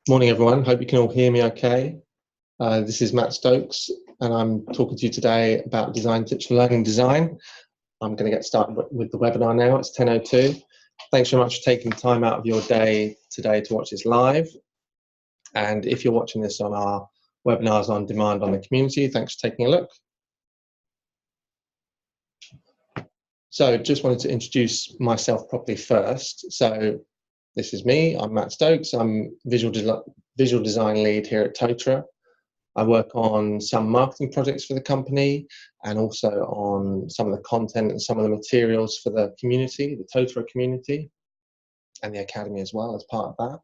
Morning, everyone. Hope you can all hear me okay. This is Matt Stokes, and I'm talking to you today about design tips for learning design. I'm going to get started with the webinar now. It's 10:02. Thanks very much for taking time out of your day today to watch this live. And if you're watching this on our webinars on demand on the community, thanks for taking a look. So just wanted to introduce myself properly first. So this is me. I'm Matt Stokes. I'm visual design lead here at Totara. I work on some marketing projects for the company and also on some of the content and some of the materials for the community, the Totara community, and the academy as well as part of that.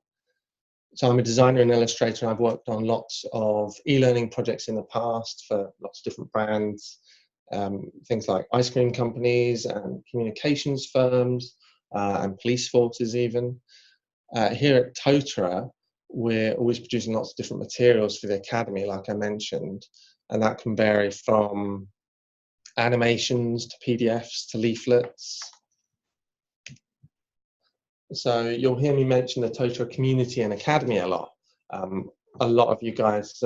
So I'm a designer and illustrator, and I've worked on lots of e-learning projects in the past for lots of different brands, things like ice cream companies and communications firms and police forces even. Here at Totara, we're always producing lots of different materials for the academy, like I mentioned, and that can vary from animations to PDFs to leaflets. So you'll hear me mention the Totara community and academy a lot. A lot of you guys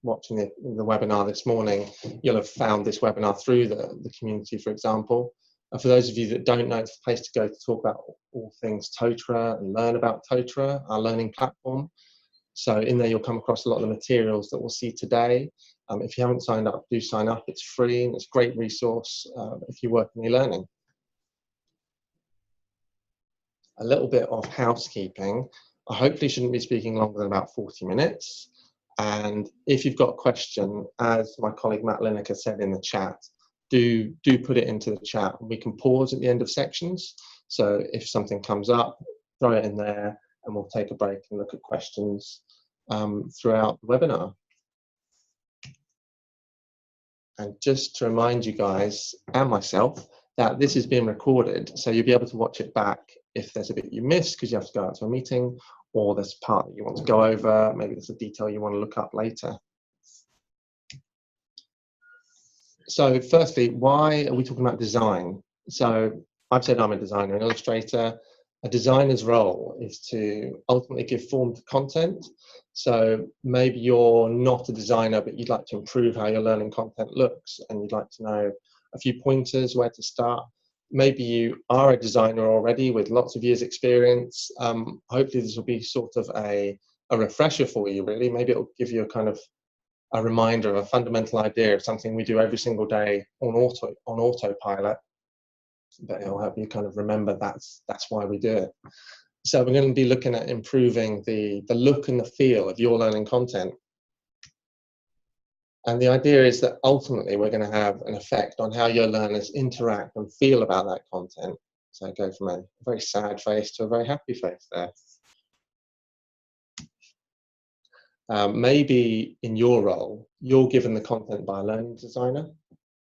watching the webinar this morning, you'll have found this webinar through the community, for example. And for those of you that don't know, it's a place to go to talk about all things Totara and learn about Totara, our learning platform. So in there, you'll come across a lot of the materials that we'll see today. If you haven't signed up, do sign up. It's free and it's a great resource if you work in e-learning. A little bit of housekeeping. I hopefully shouldn't be speaking longer than about 40 minutes. And if you've got a question, as my colleague Matt Lineker said in the chat, do put it into the chat. We can pause at the end of sections. So if something comes up, throw it in there and we'll take a break and look at questions throughout the webinar. And just to remind you guys and myself that this is being recorded, so you'll be able to watch it back if there's a bit you missed because you have to go out to a meeting, or there's a part that you want to go over, maybe there's a detail you want to look up later. So firstly, why are we talking about design? So I've said I'm a designer and illustrator. A designer's role is to ultimately give form to content. So maybe you're not a designer, but you'd like to improve how your learning content looks, and you'd like to know a few pointers where to start. Maybe you are a designer already with lots of years experience. Hopefully this will be sort of a refresher for you, really. Maybe it'll give you a kind of a reminder of a fundamental idea of something we do every single day on autopilot. But it'll help you kind of remember that's why we do it. So we're going to be looking at improving the look and the feel of your learning content. And the idea is that ultimately we're going to have an effect on how your learners interact and feel about that content. So I go from a very sad face to a very happy face there. Maybe in your role, you're given the content by a learning designer.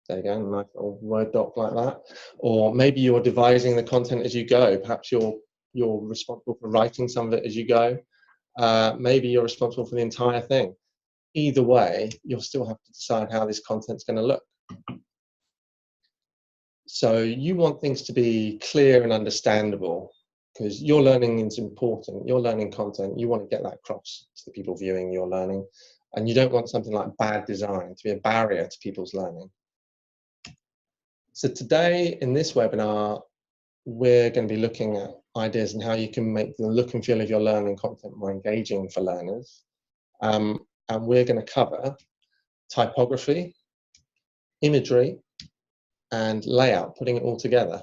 There you go, a nice little Word doc like that. Or maybe you're devising the content as you go. Perhaps you're responsible for writing some of it as you go. Maybe you're responsible for the entire thing. Either way, you'll still have to decide how this content's going to look. So you want things to be clear and understandable because your learning is important. Your learning content, you want to get that across to the people viewing your learning. And you don't want something like bad design to be a barrier to people's learning. So today in this webinar, we're going to be looking at ideas and how you can make the look and feel of your learning content more engaging for learners. And we're going to cover typography, imagery, and layout, putting it all together.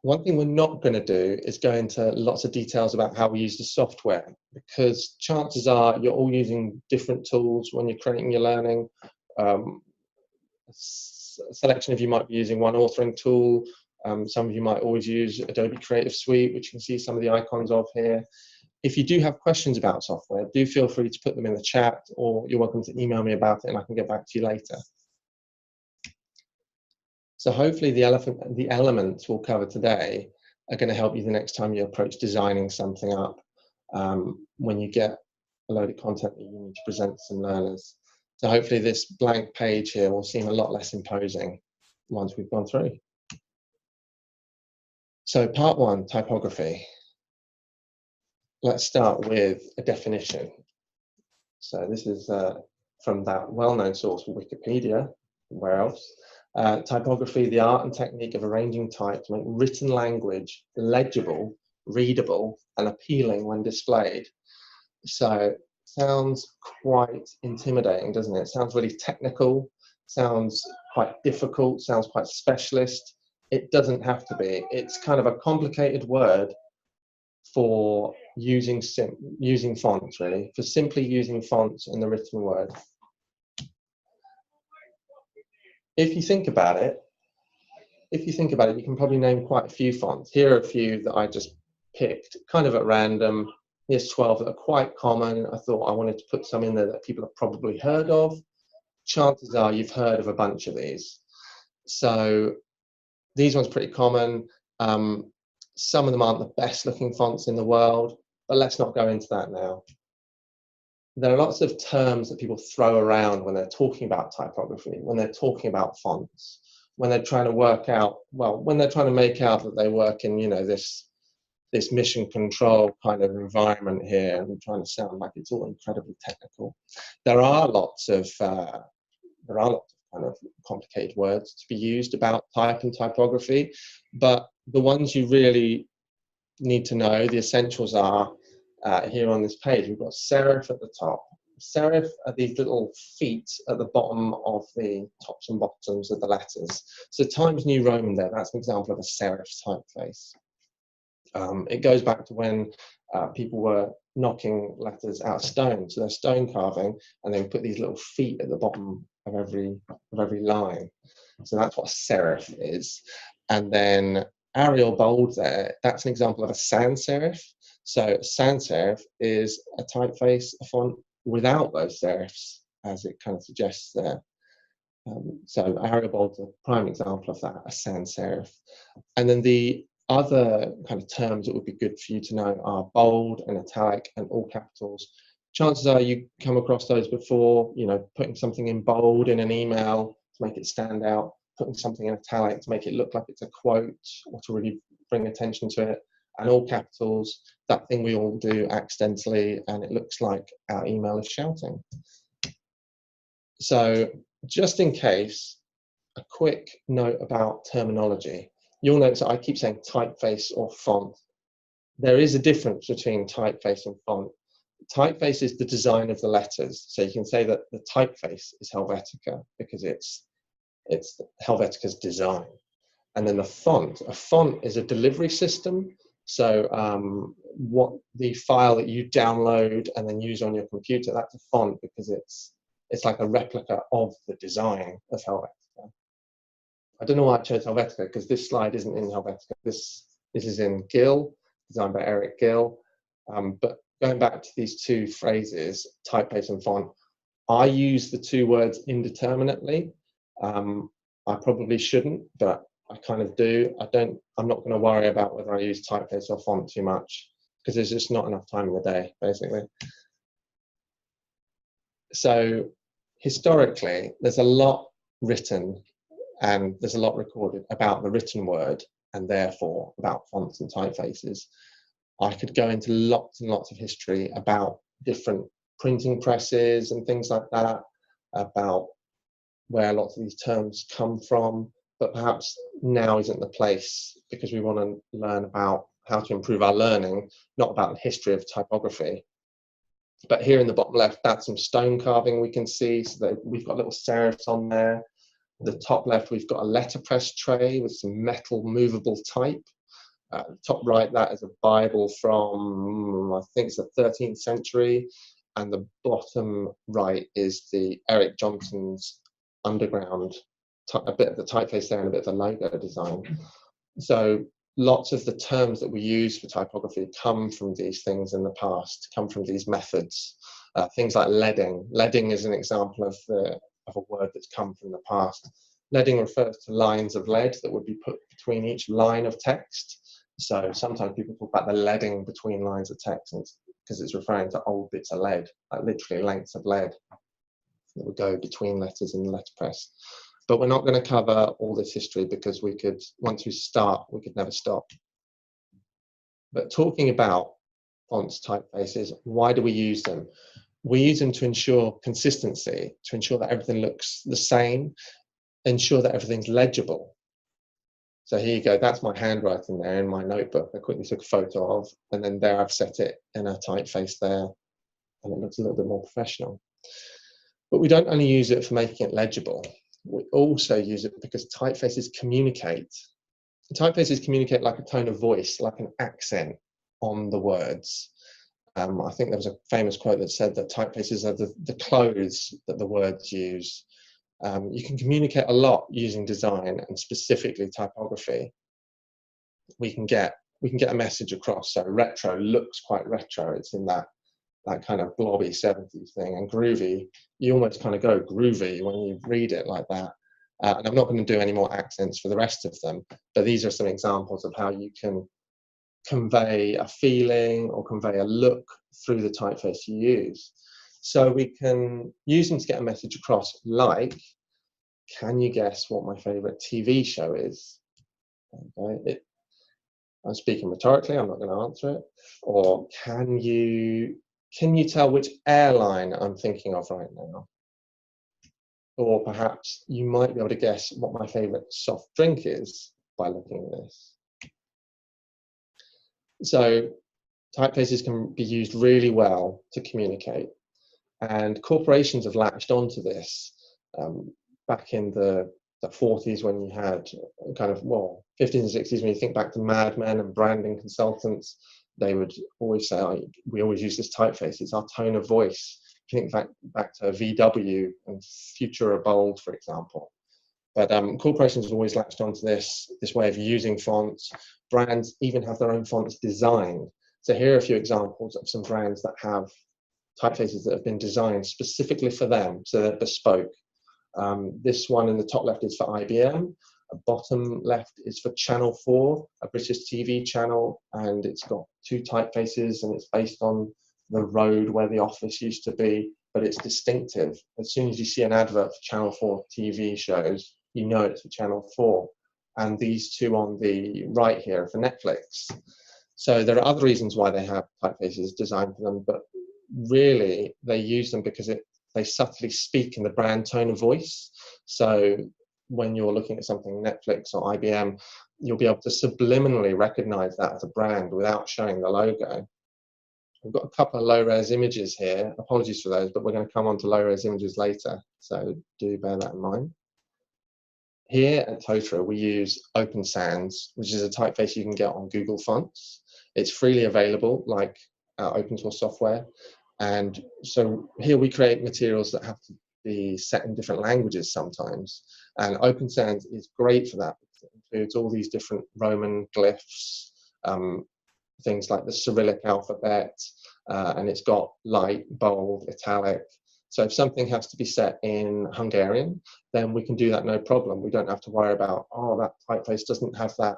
One thing we're not going to do is go into lots of details about how we use the software, because chances are you're all using different tools when you're creating your learning. A selection of you might be using one authoring tool. Some of you might always use Adobe Creative Suite, which you can see some of the icons of here. If you do have questions about software, do feel free to put them in the chat, or you're welcome to email me about it and I can get back to you later. So hopefully the elements we'll cover today are going to help you the next time you approach designing something up, when you get a load of content that you need to present to some learners. So hopefully this blank page here will seem a lot less imposing once we've gone through. So part one, typography. let's start with a definition. So this is from that well-known source, Wikipedia. Where else? Typography, the art and technique of arranging type to make written language legible, readable, and appealing when displayed. So sounds quite intimidating, doesn't it? Sounds really technical, sounds quite difficult, sounds quite specialist. It doesn't have to be. It's kind of a complicated word for using fonts, really, for simply using fonts in the written word. If you think about it, you can probably name quite a few fonts. Here are a few that I just picked, kind of at random. Here's 12 that are quite common. I thought I wanted to put some in there that people have probably heard of. Chances are you've heard of a bunch of these. So these ones are pretty common. Some of them aren't the best looking fonts in the world, but let's not go into that now. There are lots of terms that people throw around when they're talking about typography, when they're talking about fonts, when they're trying to work out, well, when they're trying to make out that they work in, you know, this mission control kind of environment here, and trying to sound like it's all incredibly technical. There are lots of kind of complicated words to be used about type and typography, but the ones you really need to know, the essentials are here on this page. We've got serif at the top. Serif are these little feet at the bottom of the tops and bottoms of the letters. So Times New Roman there, that's an example of a serif typeface. It goes back to when people were knocking letters out of stone, so they're stone carving, and they would put these little feet at the bottom of every line. So that's what a serif is. And then Arial bold there, that's an example of a sans serif. So a sans serif is a typeface, a font without those serifs, as it kind of suggests there. So Arial bold's a prime example of that, a sans serif. And then the other kind of terms that would be good for you to know are bold and italic and all capitals. Chances are you come across those before, you know, putting something in bold in an email to make it stand out, putting something in italic to make it look like it's a quote or to really bring attention to it, and all capitals, that thing we all do accidentally, and it looks like our email is shouting. So just in case, a quick note about terminology. You'll notice that I keep saying typeface or font. There is a difference between typeface and font. Typeface is the design of the letters. So you can say that the typeface is Helvetica because it's Helvetica's design. And then a font is a delivery system. So what the file that you download and then use on your computer, that's a font because it's like a replica of the design of Helvetica. I don't know why I chose Helvetica because this slide isn't in Helvetica. This is in Gill, designed by Eric Gill. But going back to these two phrases, typeface and font, I use the two words indeterminately. I probably shouldn't, but I kind of do. I'm not going to worry about whether I use typeface or font too much because there's just not enough time in the day, basically. So historically, there's a lot written and there's a lot recorded about the written word and therefore about fonts and typefaces. I could go into lots and lots of history about different printing presses and things like that, about where lots of these terms come from, but perhaps now isn't the place because we want to learn about how to improve our learning, not about the history of typography. But here in the bottom left, that's some stone carving we can see, so that we've got little serifs on there. The top left, we've got a letterpress tray with some metal movable type. The top right, that is a Bible from, I think it's the 13th century. And the bottom right is the Eric Johnson's Underground, a bit of the typeface there and a bit of the logo design. So lots of the terms that we use for typography come from these things in the past, come from these methods. Things like leading. Leading is an example of a word that's come from the past. Leading refers to lines of lead that would be put between each line of text. So sometimes people talk about the leading between lines of text because it's referring to old bits of lead, like literally lengths of lead that would go between letters in the letterpress. But we're not going to cover all this history because once we start, we could never stop. But talking about fonts, typefaces. Why do we use them? We use them to ensure consistency, to ensure that everything looks the same, ensure that everything's legible. So here you go, that's my handwriting there in my notebook. I quickly took a photo of, and then there I've set it in a typeface there, and it looks a little bit more professional. But we don't only use it for making it legible. We also use it because typefaces communicate. Typefaces communicate like a tone of voice, like an accent on the words. I think there was a famous quote that said that typefaces are the clothes that the words use. You can communicate a lot using design, and specifically typography. We can get a message across. So retro looks quite retro. It's in that kind of blobby 70s thing, and groovy, you almost kind of go groovy when you read it like that. And I'm not going to do any more accents for the rest of them, but these are some examples of how you can convey a feeling or convey a look through the typeface you use. So we can use them to get a message across, like, can you guess what my favorite TV show is? Okay. I'm speaking rhetorically, I'm not going to answer it. Or can you tell which airline I'm thinking of right now? Or perhaps you might be able to guess what my favorite soft drink is by looking at this. So typefaces can be used really well to communicate, and corporations have latched onto this. Back in the 40s, when you had kind of, well, 50s and 60s, when you think back to Mad Men and branding consultants, they would always say, oh, we always use this typeface, it's our tone of voice. If you think back to VW and Futura Bold, for example. But corporations have always latched onto this way of using fonts. Brands even have their own fonts designed. So here are a few examples of some brands that have typefaces that have been designed specifically for them, so they're bespoke. This one in the top left is for IBM. Bottom left is for Channel 4, a British TV channel, and it's got two typefaces, and it's based on the road where the office used to be, but it's distinctive. As soon as you see an advert for Channel 4 TV shows, you know it's for Channel 4. And these two on the right here are for Netflix. So there are other reasons why they have typefaces designed for them, but really they use them because they subtly speak in the brand tone of voice. So when you're looking at something Netflix or IBM, you'll be able to subliminally recognize that as a brand without showing the logo. We've got a couple of low-res images here. Apologies for those, but we're going to come on to low-res images later, so do bear that in mind. Here at Totara, we use Open Sans, which is a typeface you can get on Google Fonts. It's freely available, like open source software. And so here we create materials that have to be set in different languages sometimes. And Open Sans is great for that, because it includes all these different Roman glyphs, things like the Cyrillic alphabet, and it's got light, bold, italic. So if something has to be set in Hungarian, then we can do that no problem. We don't have to worry about, oh, that typeface doesn't have that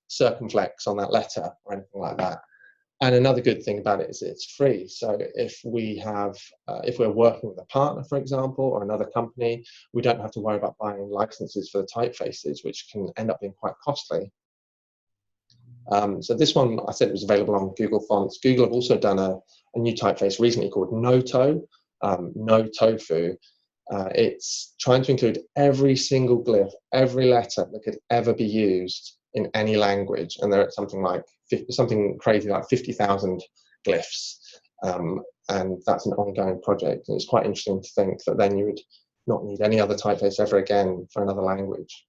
circumflex on that letter or anything like that. And another good thing about it is it's free. So if we're working with a partner, for example, or another company, we don't have to worry about buying licenses for the typefaces, which can end up being quite costly. So this one, I said it was available on Google Fonts. Google have also done a new typeface recently called Noto, No Tofu. It's trying to include every single glyph, every letter that could ever be used in any language, and they're at something crazy like 50,000 glyphs, and that's an ongoing project. And it's quite interesting to think that then you would not need any other typeface ever again for another language.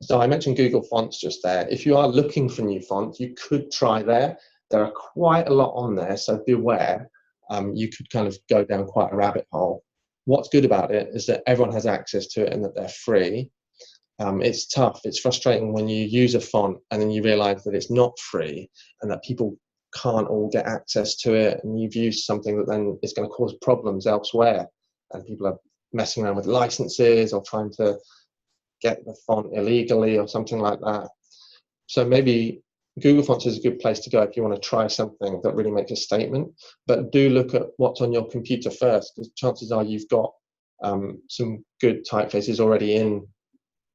So I mentioned Google Fonts just there. If you are looking for new fonts, you could try there. There are quite a lot on there, so beware. You could kind of go down quite a rabbit hole. What's good about it is that everyone has access to it and that they're free. It's tough, it's frustrating when you use a font and then you realize that it's not free and that people can't all get access to it, and you've used something that then is going to cause problems elsewhere, and people are messing around with licenses or trying to get the font illegally or something like that. So maybe Google Fonts is a good place to go if you want to try something that really makes a statement, but do look at what's on your computer first, because chances are you've got some good typefaces already in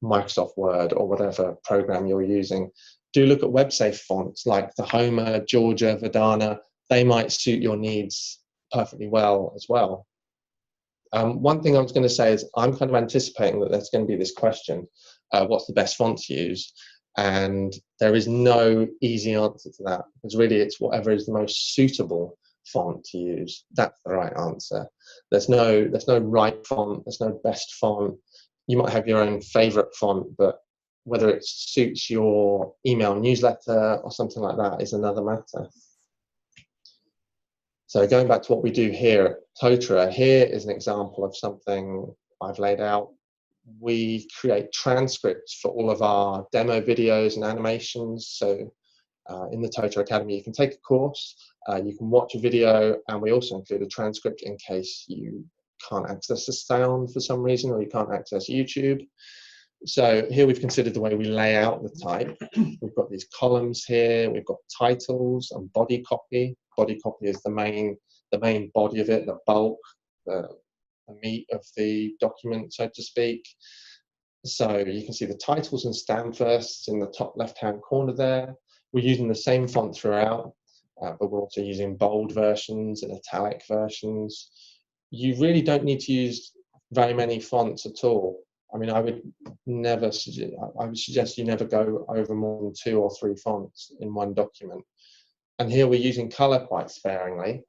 Microsoft Word or whatever program you're using. do look at web-safe fonts like the Homer, Georgia, Verdana. They might suit your needs perfectly well as well. One thing I was going to say is I'm kind of anticipating that there's going to be this question, what's the best font to use? And there is no easy answer to that, because really it's whatever is the most suitable font to use. That's the right answer. There's no right font, there's no best font. You might have your own favorite font, but whether it suits your email newsletter or something like that is another matter. So going back to what we do here at Totara, here is an example of something I've laid out. We create transcripts for all of our demo videos and animations. So in the Totara Academy, you can take a course, you can watch a video, and we also include a transcript in case you can't access the sound for some reason, or you can't access YouTube. So here we've considered the way we lay out the type. We've got these columns here, we've got titles and body copy. Body copy is the main body of it, the bulk, the meat of the document, so to speak. So you can see the titles and stand firsts in the top left-hand corner there. We're using the same font throughout, but we're also using bold versions and italic versions. You really don't need to use very many fonts at all. I mean, I would suggest you never go over more than 2 or 3 fonts in one document. And here we're using color quite sparingly.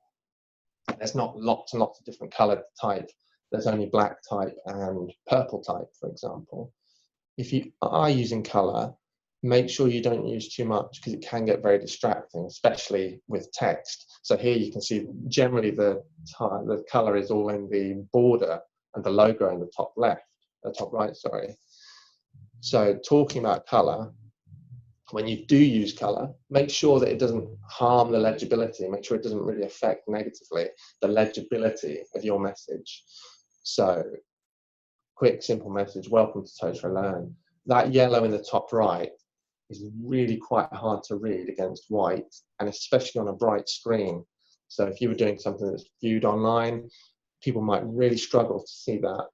There's not lots and lots of different colored type. There's only black type and purple type, for example. If you are using color, make sure you don't use too much, because it can get very distracting, especially with text. So here you can see generally the color is all in the border and the logo in the top left. Top right, sorry. So talking about color, when you do use color, make sure that it doesn't harm the legibility. Make sure it doesn't really affect negatively the legibility of your message. So quick, simple message, welcome to Totara Learn. That yellow in the top right is really quite hard to read against white, and especially on a bright screen. So if you were doing something that's viewed online, people might really struggle to see that.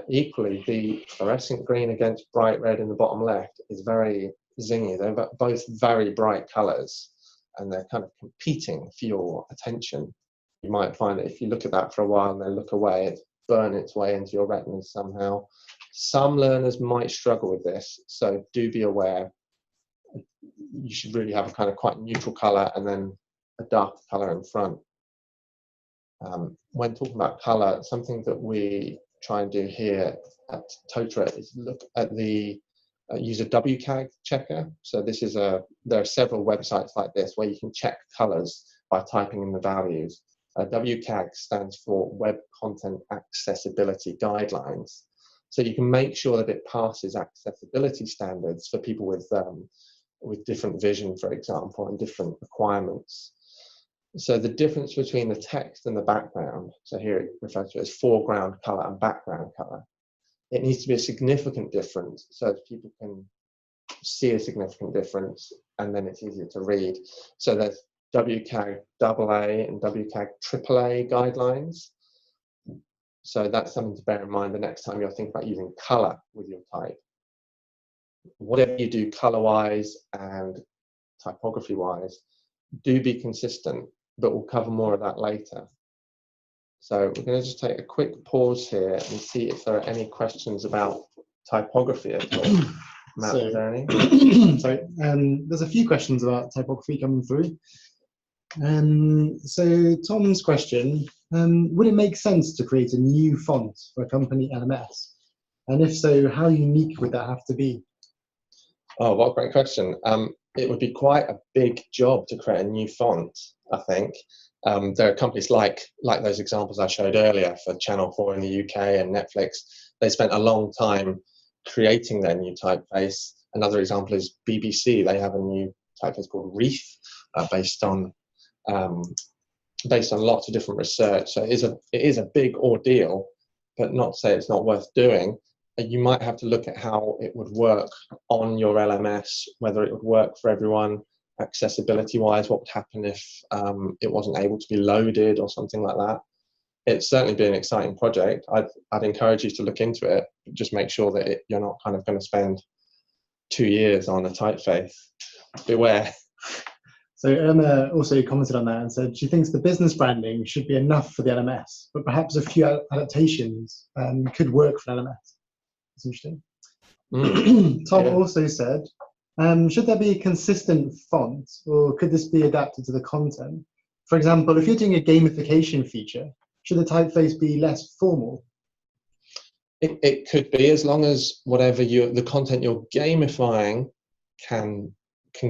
Equally, the fluorescent green against bright red in the bottom left is very zingy. They're both very bright colours, and they're kind of competing for your attention. You might find that if you look at that for a while and then look away, it's burn its way into your retinas somehow. Some learners might struggle with this, so do be aware. You should really have a kind of quite neutral colour and then a dark colour in front. When talking about colour, something that we try and do here at Totara is look at the use a WCAG checker. So this is there are several websites like this where you can check colors by typing in the values. WCAG stands for Web Content Accessibility Guidelines. So you can make sure that it passes accessibility standards for people with different vision, for example, and different requirements. So the difference between the text and the background, so here it refers to it as foreground color and background color, it needs to be a significant difference so that people can see a significant difference, and then it's easier to read. So there's WCAG AA and WCAG AAA guidelines. So that's something to bear in mind the next time you're thinking about using color with your type. Whatever you do color-wise and typography-wise, do be consistent, but we'll cover more of that later. So we're going to just take a quick pause here and see if there are any questions about typography at all. Matt, is there any? Sorry, there's a few questions about typography coming through. So Tom's question, would it make sense to create a new font for a company LMS? And if so, how unique would that have to be? Oh, what a great question. It would be quite a big job to create a new font, I think. There are companies like those examples I showed earlier for Channel 4 in the UK and Netflix. They spent a long time creating their new typeface. Another example is BBC. They have a new typeface called Reef, based on lots of different research. So it is a big ordeal, but not to say it's not worth doing. You might have to look at how it would work on your LMS, whether it would work for everyone, accessibility-wise, what would happen if it wasn't able to be loaded or something like that. It'd certainly be an exciting project. I'd encourage you to look into it, but just make sure that you're not kind of going to spend 2 years on a typeface. Beware. So Emma also commented on that and said she thinks the business branding should be enough for the LMS, but perhaps a few adaptations could work for an LMS. That's interesting. Tom also said, should there be a consistent font, or could this be adapted to the content? For example, if you're doing a gamification feature, should the typeface be less formal? It could be, as long as whatever the content you're gamifying can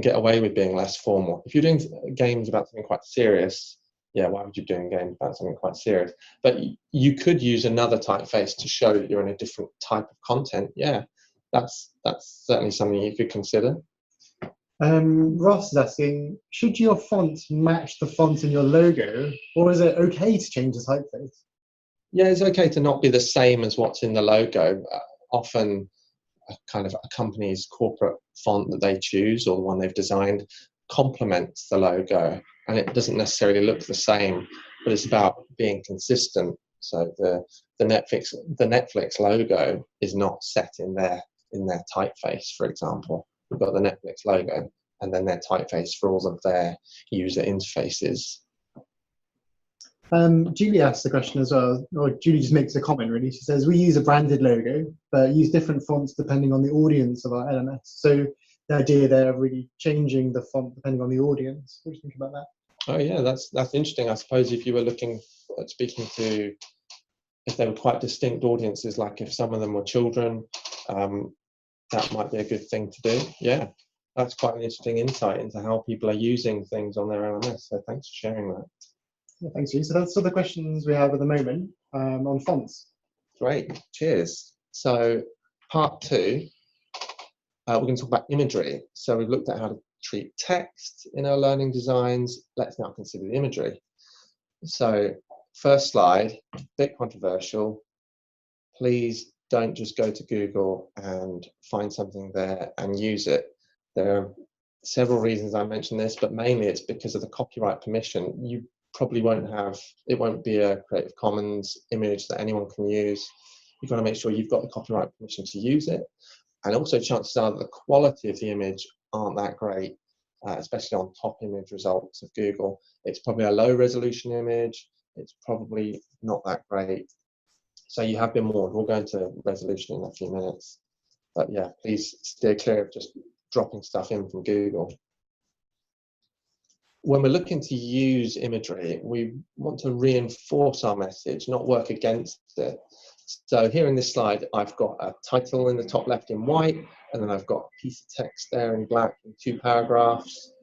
get away with being less formal. If you're doing games about something quite serious, yeah, why would you be doing games about something quite serious? But you could use another typeface to show that you're in a different type of content. Yeah, that's certainly something you could consider. Ross is asking, should your font match the font in your logo, or is it okay to change the typeface? Yeah, it's okay to not be the same as what's in the logo. Often kind of a company's corporate font that they choose, or the one they've designed, complements the logo, and it doesn't necessarily look the same, but it's about being consistent. So the Netflix logo is not set in their typeface, for example. We've got the Netflix logo and then their typeface for all of their user interfaces. Julie asks the question as well, or Julie just makes a comment really. She says, we use a branded logo, but use different fonts depending on the audience of our LMS. So the idea there of really changing the font depending on the audience. What do you think about that? Oh yeah, that's interesting. I suppose if you were looking at speaking to, if they were quite distinct audiences, like if some of them were children, that might be a good thing to do. Yeah, that's quite an interesting insight into how people are using things on their LMS. So thanks for sharing that. Yeah, thanks, Julie. So that's all the questions we have at the moment on fonts. Great, cheers. So part 2, we're going to talk about imagery. So we've looked at how to treat text in our learning designs. Let's now consider the imagery. So first slide, a bit controversial. Please don't just go to Google and find something there and use it. There are several reasons I mention this, but mainly it's because of the copyright permission. You probably it won't be a Creative Commons image that anyone can use. You've got to make sure you've got the copyright permission to use it. And also chances are that the quality of the image aren't that great, especially on top image results of Google. It's probably a low resolution image. It's probably not that great. So you have been warned. We'll go into resolution in a few minutes. But yeah, please steer clear of just dropping stuff in from Google. When we're looking to use imagery, we want to reinforce our message, not work against it. So here in this slide, I've got a title in the top left in white, and then I've got a piece of text there in black in 2 paragraphs.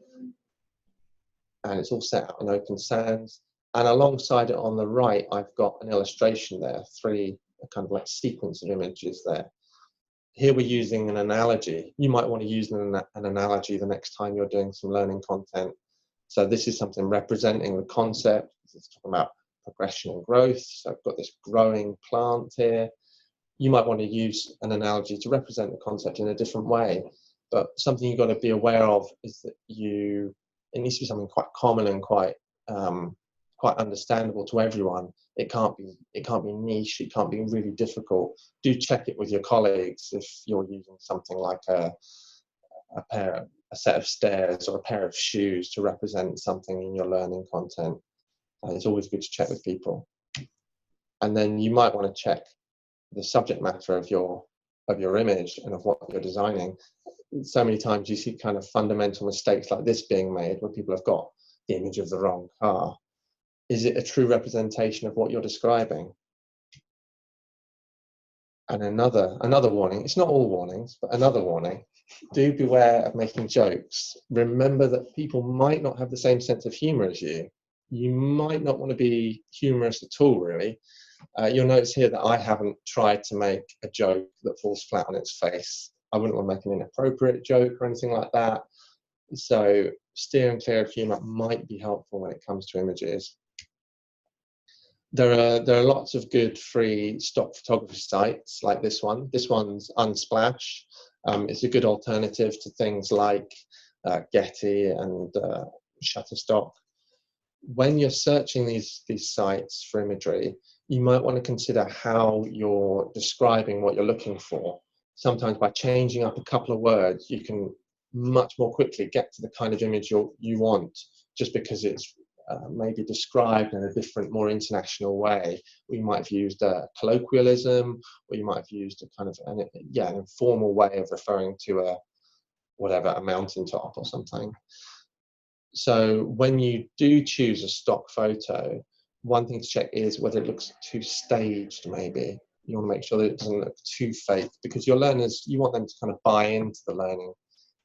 And it's all set out in Open Sans. And alongside it on the right, I've got an illustration there, 3 kind of like sequence of images there. Here we're using an analogy. You might want to use an analogy the next time you're doing some learning content. So this is something representing the concept. It's talking about progression and growth. So I've got this growing plant here. You might want to use an analogy to represent the concept in a different way. But something you've got to be aware of is that it needs to be something quite common and quite understandable to everyone. It can't be niche. It can't be really difficult. Do check it with your colleagues if you're using something like a set of stairs or a pair of shoes to represent something in your learning content. It's always good to check with people. And then you might want to check the subject matter of your image and of what you're designing. So many times you see kind of fundamental mistakes like this being made, where people have got the image of the wrong car. Is it a true representation of what you're describing? And another warning, it's not all warnings, but another warning, do beware of making jokes. Remember that people might not have the same sense of humor as you. You might not want to be humorous at all, really. You'll notice here that I haven't tried to make a joke that falls flat on its face. I wouldn't want to make an inappropriate joke or anything like that. So steering clear of humor might be helpful when it comes to images. There are lots of good free stock photography sites like this one. This one's Unsplash. It's a good alternative to things like Getty and Shutterstock. When you're searching these sites for imagery, you might want to consider how you're describing what you're looking for. sometimes by changing up a couple of words, you can much more quickly get to the kind of image you want, just because it's maybe described in a different, more international way. Or you might have used a colloquialism, or you might have used a kind of an informal way of referring to a mountaintop or something. So when you do choose a stock photo, one thing to check is whether it looks too staged. Maybe you want to make sure that it doesn't look too fake, because your learners, you want them to kind of buy into the learning.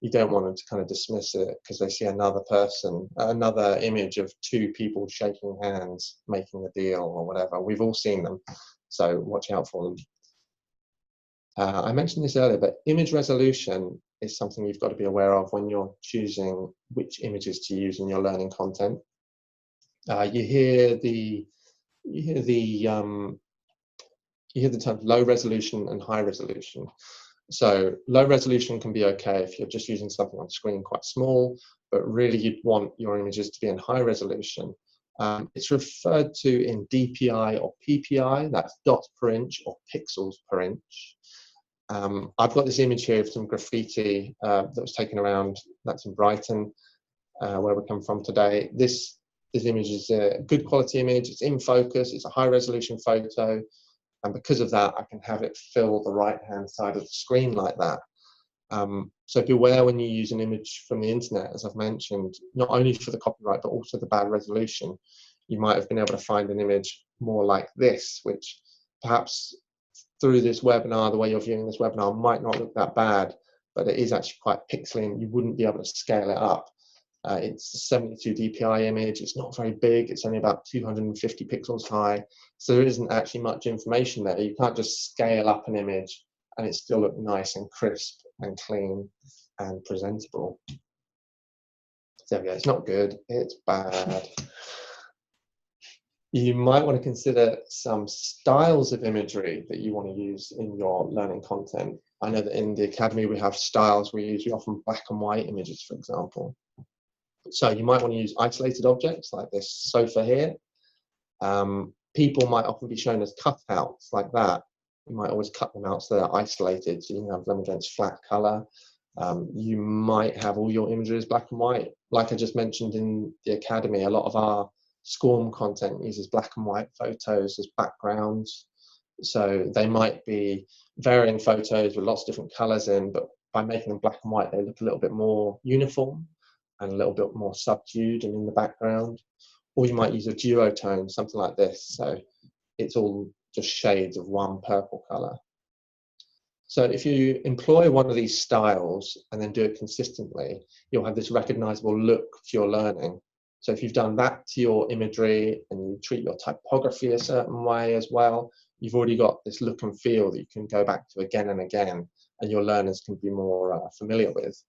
You don't want them to kind of dismiss it because they see another image of two people shaking hands, making a deal or whatever. We've all seen them, so watch out for them. I mentioned this earlier, but image resolution is something you've got to be aware of when you're choosing which images to use in your learning content. You hear the terms low resolution and high resolution. So low resolution can be okay if you're just using something on screen quite small, but really you'd want your images to be in high resolution. It's referred to in DPI or PPI, that's dots per inch or pixels per inch. I've got this image here of some graffiti that was taken around, that's in Brighton, where we come from today. This image is a good quality image, it's in focus, it's a high resolution photo, and because of that I can have it fill the right hand side of the screen like that. So beware when you use an image from the internet, as I've mentioned, not only for the copyright but also the bad resolution. You might have been able to find an image more like this, which perhaps through this webinar, the way you're viewing this webinar, might not look that bad, but it is actually quite pixely and you wouldn't be able to scale it up. It's a 72 DPI image, it's not very big, it's only about 250 pixels high, so there isn't actually much information there. You can't just scale up an image and it still look nice and crisp and clean and presentable. So there we go, it's not good, it's bad. You might want to consider some styles of imagery that you want to use in your learning content. I know that in the Academy we have styles we use, often black and white images, for example. So you might want to use isolated objects like this sofa here. People might often be shown as cutouts like that. You might always cut them out so they're isolated, so you can have them against flat color. You might have all your images as black and white. Like I just mentioned in the Academy, a lot of our SCORM content uses black and white photos as backgrounds. So they might be varying photos with lots of different colors in, but by making them black and white, they look a little bit more uniform and a little bit more subdued and in the background. Or you might use a duotone, something like this. So it's all just shades of one purple color. So if you employ one of these styles and then do it consistently, you'll have this recognizable look to your learning. So if you've done that to your imagery and you treat your typography a certain way as well, you've already got this look and feel that you can go back to again and again, and your learners can be more familiar with.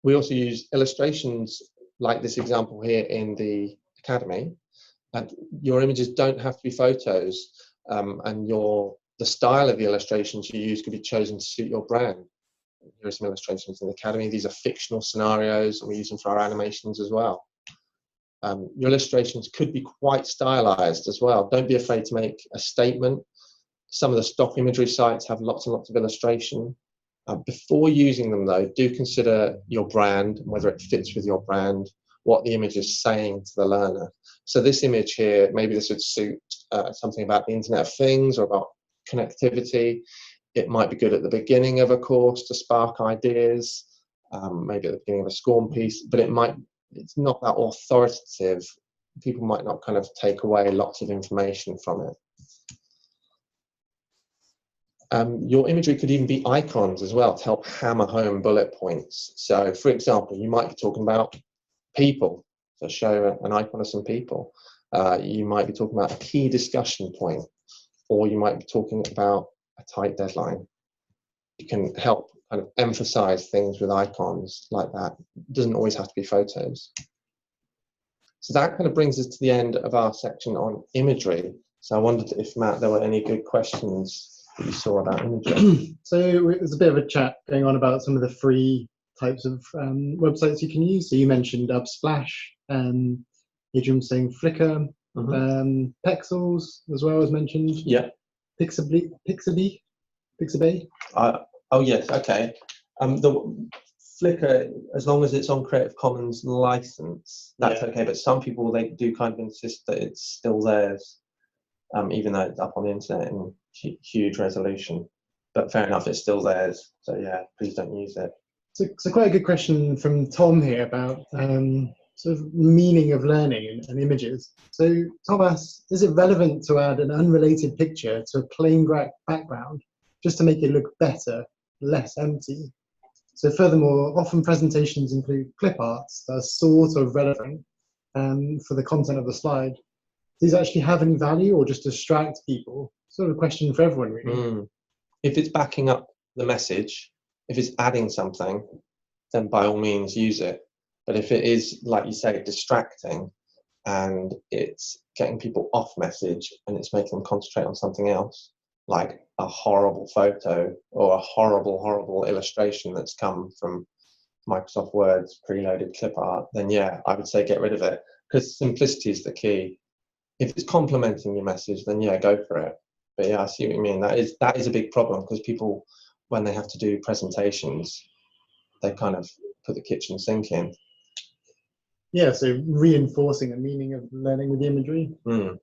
We also use illustrations like this example here in the Academy. And your images don't have to be photos, and the style of the illustrations you use could be chosen to suit your brand. Here are some illustrations in the Academy. These are fictional scenarios, and we use them for our animations as well. Your illustrations could be quite stylized as well. Don't be afraid to make a statement. Some of the stock imagery sites have lots and lots of illustration. Before using them though, do consider your brand, whether it fits with your brand, what the image is saying to the learner. So this image here, maybe this would suit something about the Internet of Things or about connectivity. It might be good at the beginning of a course to spark ideas, maybe at the beginning of a SCORM piece, but it's not that authoritative. People might not kind of take away lots of information from it. Your imagery could even be icons as well to help hammer home bullet points. So for example, you might be talking about people, so show an icon of some people. You might be talking about a key discussion point, or you might be talking about a tight deadline. You can help kind of emphasize things with icons like that. It doesn't always have to be photos. So that kind of brings us to the end of our section on imagery. So I wondered if, Matt, there were any good questions that you saw about imagery. So there's a bit of a chat going on about some of the free types of websites you can use. So you mentioned Unsplash, Adrian was saying Flickr, Pexels as well as mentioned. Yeah. Pixabay. Pixabay? Oh yes, okay. The Flickr, as long as it's on Creative Commons license, that's okay. But some people, they do kind of insist that it's still theirs, even though it's up on the internet in huge resolution. But fair enough, it's still theirs. So yeah, please don't use it. So quite a good question from Tom here about sort of meaning of learning and images. So Tom asks, is it relevant to add an unrelated picture to a plain background just to make it look better, less empty? So furthermore, often presentations include clip arts that are sort of relevant for the content of the slide. Do these actually have any value or just distract people? Sort of a question for everyone, really. If it's backing up the message, if it's adding something, then by all means use it. But if it is, like you say, distracting and it's getting people off message and it's making them concentrate on something else, like a horrible photo or a horrible illustration that's come from Microsoft Word's preloaded clip art, then yeah, I would say get rid of it, because simplicity is the key. If it's complementing your message, then yeah, go for it. But yeah, I see what you mean. That is a big problem, because people, when they have to do presentations, they kind of put the kitchen sink in. Yeah, so reinforcing a meaning of learning with the imagery.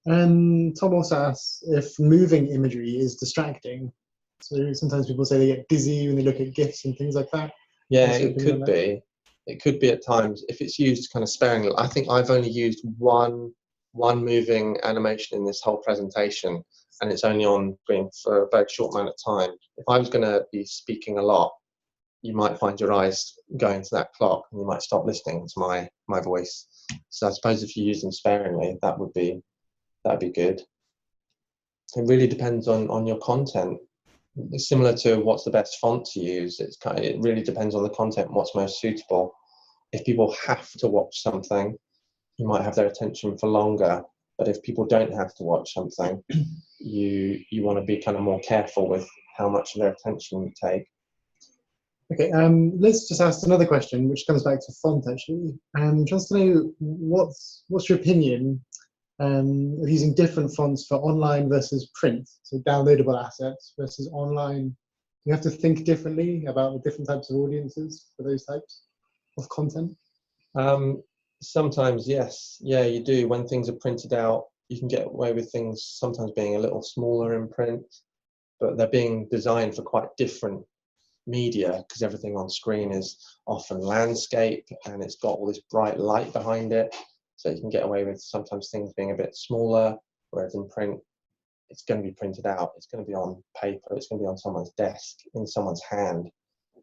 And Tom also asks if moving imagery is distracting. So sometimes people say they get dizzy when they look at GIFs and things like that. Yeah, it could be. It could be at times if it's used kind of sparingly. I think I've only used one moving animation in this whole presentation, and it's only on screen for a very short amount of time. If I was going to be speaking a lot, you might find your eyes going to that clock and you might stop listening to my voice. So I suppose if you use them sparingly, that'd be good. It really depends on your content. It's similar to what's the best font to use. It really depends on the content, what's most suitable. If people have to watch something, you might have their attention for longer. But if people don't have to watch something, you want to be kind of more careful with how much of their attention you take. Okay, let's just ask another question, which comes back to font actually. Just to know, what's your opinion of using different fonts for online versus print? So downloadable assets versus online. You have to think differently about the different types of audiences for those types of content. Sometimes, yes. Yeah, you do. When things are printed out, you can get away with things sometimes being a little smaller in print, but they're being designed for quite different media, because everything on screen is often landscape and it's got all this bright light behind it. So you can get away with sometimes things being a bit smaller, whereas in print, it's going to be printed out. It's going to be on paper. It's going to be on someone's desk, in someone's hand.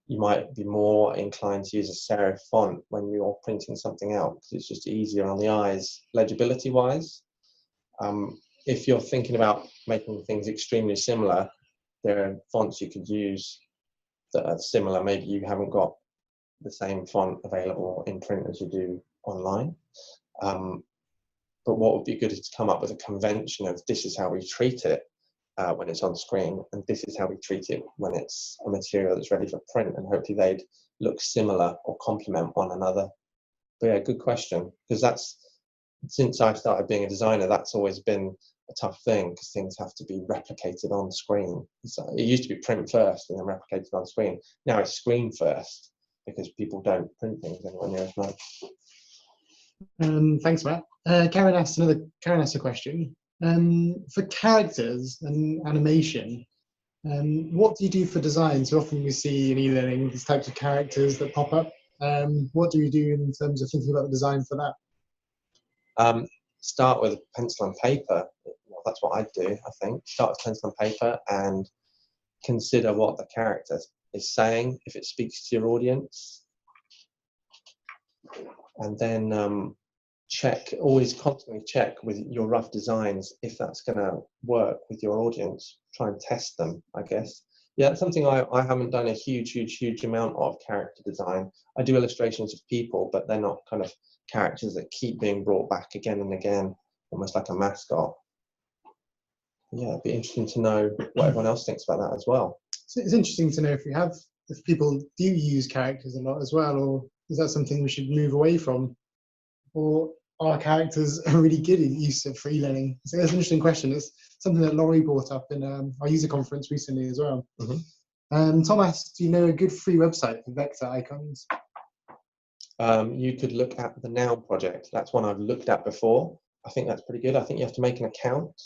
You might be more inclined to use a serif font when you're printing something out, because it's just easier on the eyes, legibility-wise. If you're thinking about making things extremely similar, there are fonts you could use that are similar. Maybe you haven't got the same font available in print as you do online. But what would be good is to come up with a convention of this is how we treat it when it's on screen, and this is how we treat it when it's a material that's ready for print, and hopefully they'd look similar or complement one another. But yeah, good question, because that's, since I started being a designer, that's always been a tough thing, because things have to be replicated on screen. It used to be print first and then replicated on screen. Now it's screen first, because people don't print things anywhere near as much. Thanks, Matt. Karen asked a question. For characters and animation, what do you do for design? So often we see in e-learning these types of characters that pop up. What do you do in terms of thinking about the design for that? Start with pencil and paper. Well, that's what I do, I think. Start with pencil and paper and consider what the character is saying, if it speaks to your audience. And then always constantly check with your rough designs if that's going to work with your audience. Try and test them, I guess. Yeah, it's something I haven't done a huge amount of, character design. I do illustrations of people, but they're not kind of characters that keep being brought back again and again, almost like a mascot. Yeah, it'd be interesting to know what everyone else thinks about that as well. So it's interesting to know if people do use characters a lot as well, or is that something we should move away from? Or our characters are really good at use of free learning? So that's an interesting question. It's something that Laurie brought up in our user conference recently as well. Tom asked, do you know a good free website for vector icons? You could look at the Noun project. That's one I've looked at before. I think that's pretty good. I think you have to make an account,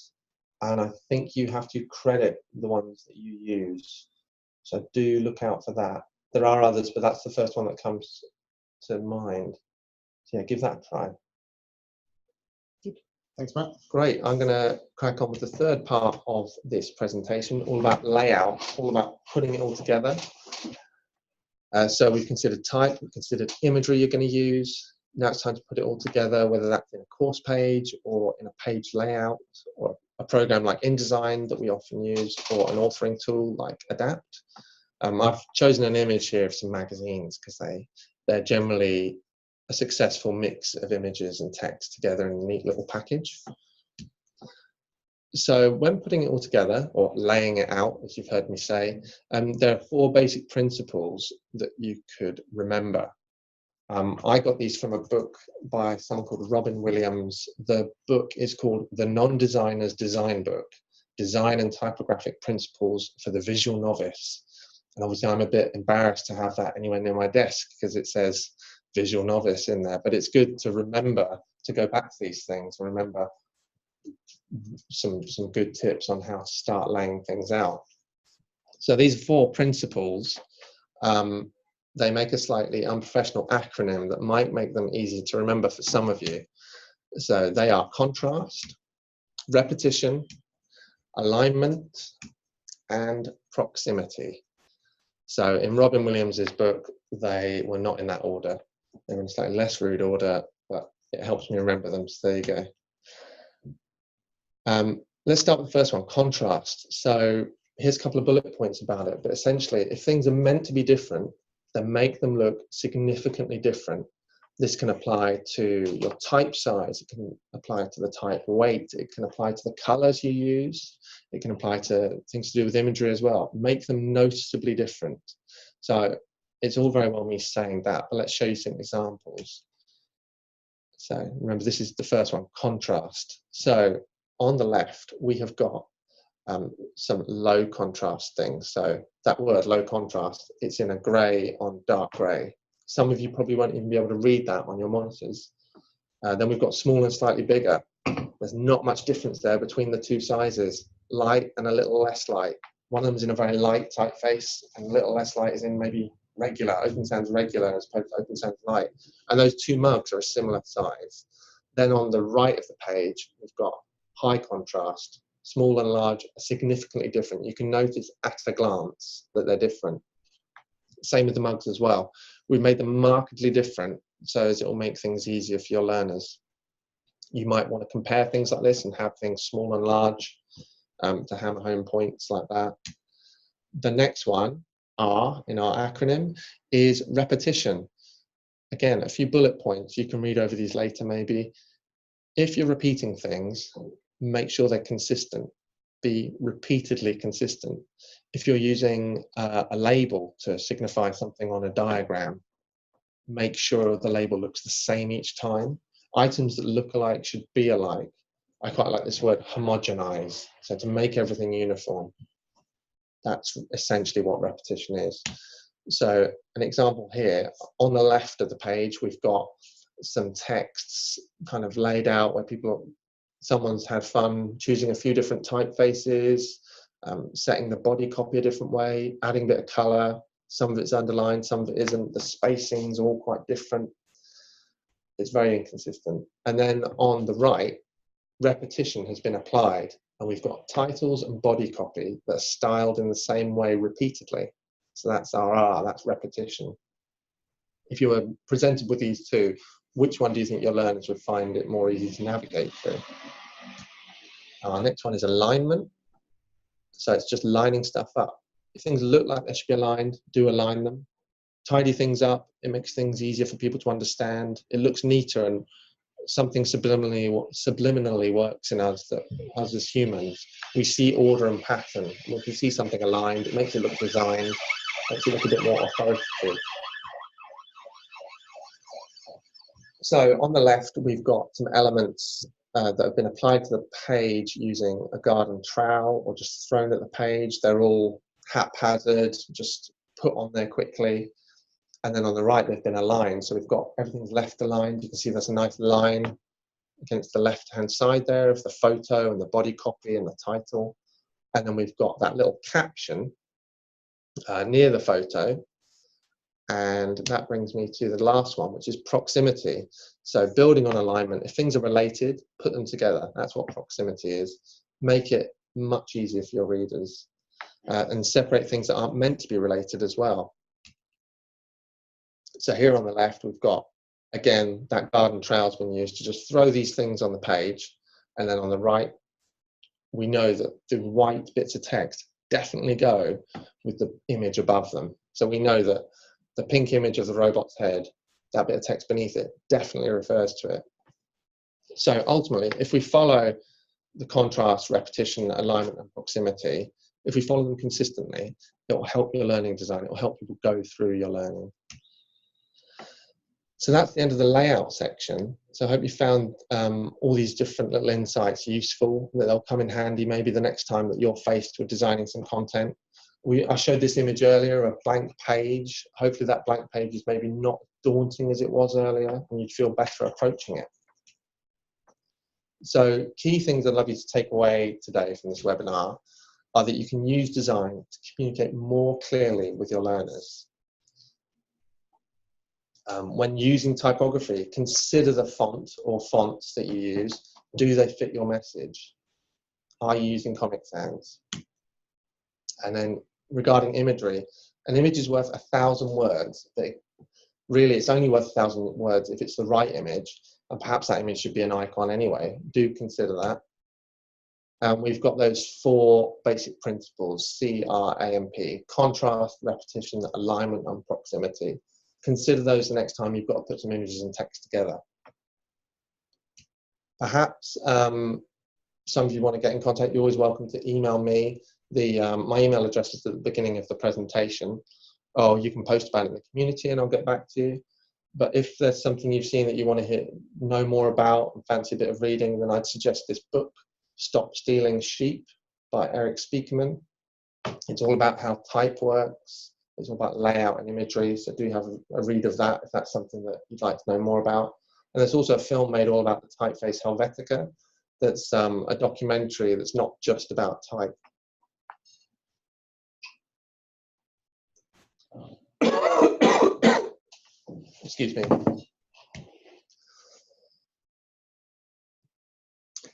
and I think you have to credit the ones that you use. So do look out for that. There are others, but that's the first one that comes to mind. So yeah, give that a try. Thanks, Matt. Great. I'm going to crack on with the third part of this presentation, all about layout, all about putting it all together. So we've considered type, we've considered imagery you're going to use. Now it's time to put it all together, whether that's in a course page or in a page layout, or a program like InDesign that we often use, or an authoring tool like Adapt. I've chosen an image here of some magazines because they're generally a successful mix of images and text together in a neat little package. So when putting it all together, or laying it out, as you've heard me say, there are 4 basic principles that you could remember. I got these from a book by someone called Robin Williams. The book is called The Non-Designer's Design Book, Design and Typographic Principles for the Visual Novice. And obviously I'm a bit embarrassed to have that anywhere near my desk because it says Visual Novice in there, but it's good to remember to go back to these things and remember some good tips on how to start laying things out. So these 4 principles, they make a slightly unprofessional acronym that might make them easy to remember for some of you. So they are contrast, repetition, alignment, and proximity. So in Robin Williams's book, they were not in that order. They were in a slightly less rude order, but it helps me remember them, so there you go. Let's start with the first one, contrast. So here's a couple of bullet points about it, but essentially, if things are meant to be different, then make them look significantly different. This can apply to your type size, it can apply to the type weight, it can apply to the colors you use, it can apply to things to do with imagery as well. Make them noticeably different. So it's all very well me saying that, but let's show you some examples. So remember, this is the first one, contrast. So on the left, we have got some low contrast things. So that word low contrast, it's in a grey on dark grey. Some of you probably won't even be able to read that on your monitors. Then we've got small and slightly bigger. There's not much difference there between the 2 sizes, light and a little less light. One of them is in a very light typeface, and a little less light is in maybe regular, Open Sans regular as opposed to Open Sans light. And those 2 mugs are a similar size. Then on the right of the page, we've got high contrast, small and large are significantly different. You can notice at a glance that they're different. Same with the mugs as well. We've made them markedly different so as it will make things easier for your learners. You might want to compare things like this and have things small and large to hammer home points like that. The next one, R in our acronym, is repetition. Again, a few bullet points. You can read over these later maybe. If you're repeating things, make sure they're consistent. Be repeatedly consistent. If you're using a label to signify something on a diagram, make sure the label looks the same each time. Items that look alike should be alike. I quite like this word, homogenize. So to make everything uniform. That's essentially what repetition is. So an example here, on the left of the page, we've got some texts kind of laid out where someone's had fun choosing a few different typefaces, setting the body copy a different way, adding a bit of color. Some of it's underlined, some of it isn't. The spacing's all quite different. It's very inconsistent. And then on the right, repetition has been applied, and we've got titles and body copy that are styled in the same way repeatedly. So that's our R, that's repetition. If you were presented with these 2, which one do you think your learners would find it more easy to navigate through? Our next one is alignment. So it's just lining stuff up. If things look like they should be aligned, do align them. Tidy things up. It makes things easier for people to understand. It looks neater, and something subliminally works in us as humans. We see order and pattern. If we see something aligned, it makes it look designed, makes it look a bit more authoritative. So on the left, we've got some elements that have been applied to the page using a garden trowel or just thrown at the page. They're all haphazard, just put on there quickly. And then on the right, they've been aligned. So we've got everything's left aligned. You can see there's a nice line against the left-hand side there of the photo and the body copy and the title. And then we've got that little caption near the photo. And that brings me to the last one, which is proximity. So building on alignment, if things are related, put them together. That's what proximity is. Make it much easier for your readers, and separate things that aren't meant to be related as well. So here on the left, we've got, again, that garden trowel's been used to just throw these things on the page. And then on the right, we know that the white bits of text definitely go with the image above them. So we know that the pink image of the robot's head, that bit of text beneath it, definitely refers to it. So ultimately, if we follow the contrast, repetition, alignment, and proximity, if we follow them consistently, it will help your learning design. It will help people go through your learning. So that's the end of the layout section. So I hope you found all these different little insights useful, that they'll come in handy maybe the next time that you're faced with designing some content. I showed this image earlier, a blank page. Hopefully that blank page is maybe not daunting as it was earlier, and you'd feel better approaching it. So key things I'd love you to take away today from this webinar are that you can use design to communicate more clearly with your learners. When using typography, consider the font or fonts that you use. Do they fit your message? Are you using Comic Sans? And then regarding imagery, an image is worth 1,000 words. But really, it's only worth 1,000 words if it's the right image, and perhaps that image should be an icon anyway. Do consider that. We've got those 4 basic principles, CRAMP: contrast, repetition, alignment, and proximity. Consider those the next time you've got to put some images and text together. Perhaps some of you want to get in contact, you're always welcome to email me. My email address is at the beginning of the presentation, or you can post about it in the community and I'll get back to you. But if there's something you've seen that you want to know more about and fancy a bit of reading, then I'd suggest this book, Stop Stealing Sheep by Eric Spiekerman. It's all about how type works. It's all about layout and imagery, so do have a read of that if that's something that you'd like to know more about. And there's also a film made all about the typeface Helvetica. That's a documentary that's not just about type. Excuse me.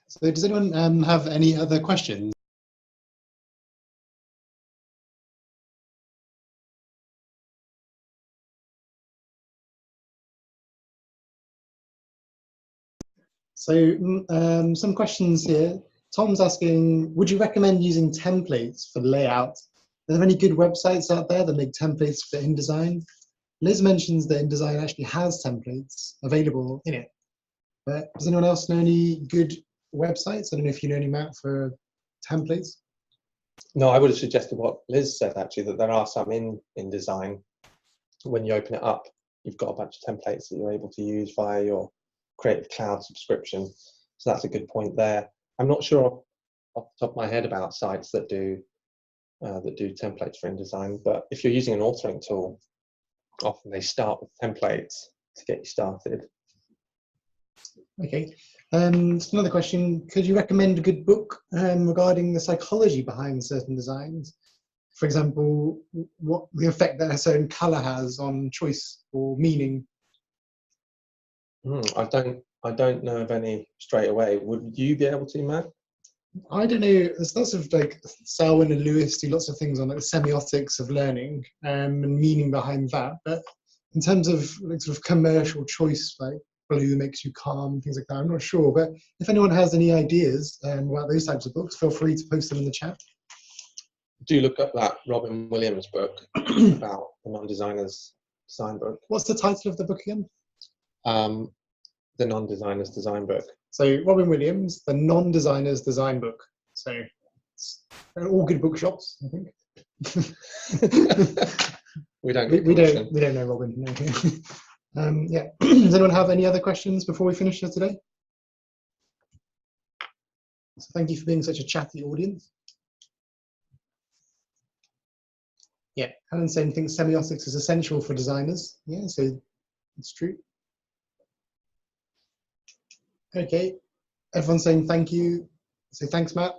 So does anyone have any other questions? So some questions here. Tom's asking, would you recommend using templates for layout? Are there any good websites out there that make templates for InDesign? Liz mentions that InDesign actually has templates available in it. But does anyone else know any good websites? I don't know if you know any, Matt, for templates. No, I would have suggested what Liz said, actually, that there are some in InDesign. When you open it up, you've got a bunch of templates that you're able to use via your Creative Cloud subscription. So that's a good point there. I'm not sure off the top of my head about sites that do templates for InDesign, but if you're using an authoring tool, often they start with templates to get you started. Okay. Another question, could you recommend a good book regarding the psychology behind certain designs? For example, what the effect that a certain color has on choice or meaning? I don't know of any straight away. Would you be able to, Matt? I don't know. There's lots of like Selwyn and Lewis do lots of things on like the semiotics of learning and meaning behind that. But in terms of like sort of commercial choice, like blue makes you calm, things like that, I'm not sure. But if anyone has any ideas about those types of books, feel free to post them in the chat. Do look up that Robin Williams book about the non-designer's design book. What's the title of the book again? The non-designer's design book. So Robin Williams, the non-designer's design book. So all good bookshops, I think. we don't know Robin. No. Yeah. Does anyone have any other questions before we finish for today? So thank you for being such a chatty audience. Yeah, Helen saying thinks semiotics is essential for designers. Yeah, so it's true. Okay, everyone's saying thank you. So thanks, Matt.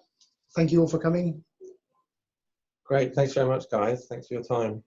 Thank you all for coming. Great, thanks very much, guys. Thanks for your time.